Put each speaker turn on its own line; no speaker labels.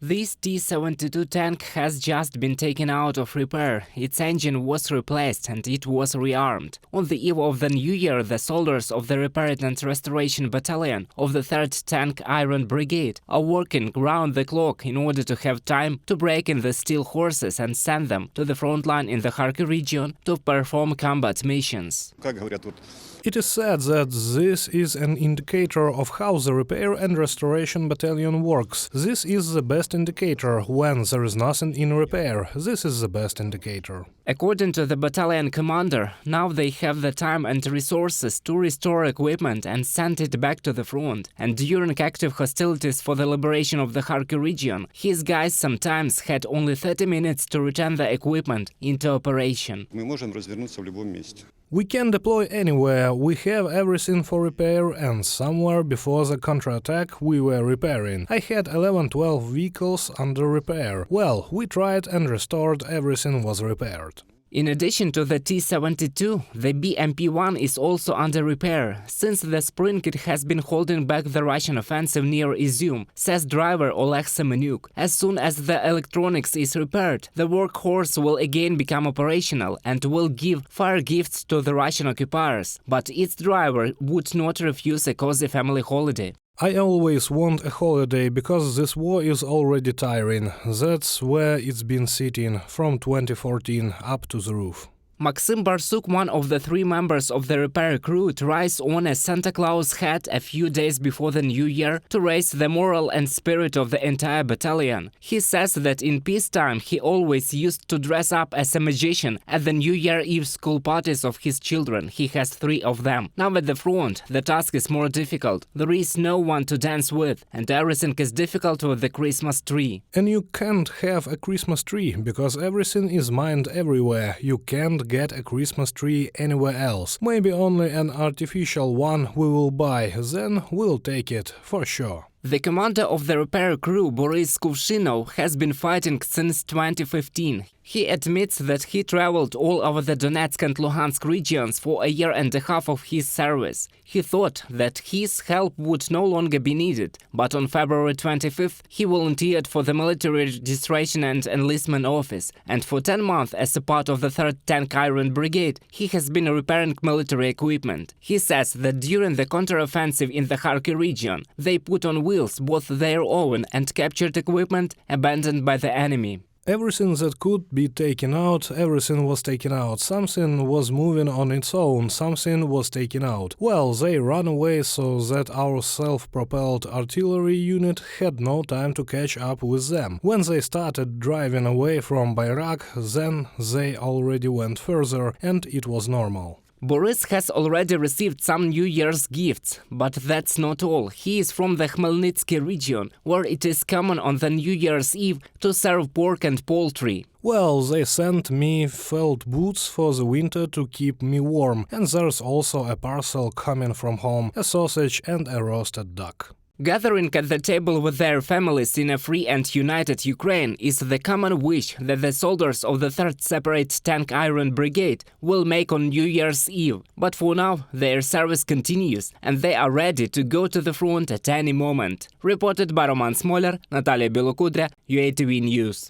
This T-72 tank has just been taken out of repair, its engine was replaced and it was rearmed. On the eve of the new year, the soldiers of the Repair and Restoration Battalion of the 3rd Tank Iron Brigade are working round the clock in order to have time to break in the steel horses and send them to the front line in the Kharkiv region to perform combat missions.
It is said that this is an indicator of how the Repair and Restoration Battalion works. This is the best indicator. When there is nothing in repair, this is the best indicator.
According to the battalion commander, now they have the time and resources to restore equipment and send it back to the front. And during active hostilities for the liberation of the Kharkiv region, his guys sometimes had only 30 minutes to return the equipment into operation.
We can deploy anywhere, we have everything for repair, and somewhere before the counterattack we were repairing. I had 11-12 vehicles under repair. Well, we tried and restored, everything was repaired.
In addition to the T-72, the BMP-1 is also under repair. Since the spring it has been holding back the Russian offensive near Izium, says driver Oleg Semenuk. As soon as the electronics is repaired, the workhorse will again become operational and will give fire gifts to the Russian occupiers. But its driver would not refuse a cozy family holiday.
I always want a holiday, because this war is already tiring. That's where it's been sitting, from 2014 up to the roof.
Maxim Barsuk, one of the 3 members of the repair crew, tries on a Santa Claus hat a few days before the new year to raise the morale and spirit of the entire battalion. He says that in peacetime he always used to dress up as a magician at the New Year Eve school parties of his children. He has 3 of them. Now at the front, the task is more difficult. There is no one to dance with, and everything is difficult with the Christmas tree.
And you can't have a Christmas tree, because everything is mined everywhere. You can't get a Christmas tree anywhere else. Maybe only an artificial one we will buy, then we'll take it, for sure.
The commander of the repair crew, Boris Kuvshino, has been fighting since 2015. He admits that he traveled all over the Donetsk and Luhansk regions for a year and a half of his service. He thought that his help would no longer be needed, but on February 25th he volunteered for the Military Registration and Enlistment Office, and for 10 months as a part of the 3rd Tank Iron Brigade he has been repairing military equipment. He says that during the counteroffensive in the Kharkiv region they put on wheels both their own and captured equipment abandoned by the enemy.
Everything that could be taken out, everything was taken out. Something was moving on its own, something was taken out. Well, they ran away so that our self-propelled artillery unit had no time to catch up with them. When they started driving away from Bayrak, then they already went further, and it was normal.
Boris has already received some New Year's gifts, but that's not all. He is from the Khmelnytsky region, where it is common on the New Year's Eve to serve pork and poultry.
Well, they sent me felt boots for the winter to keep me warm, and there's also a parcel coming from home, a sausage and a roasted duck.
Gathering at the table with their families in a free and united Ukraine is the common wish that the soldiers of the 3rd Separate Tank Iron Brigade will make on New Year's Eve. But for now, their service continues, and they are ready to go to the front at any moment. Reported by Roman Smoler, Natalia Belokudrya, UATV News.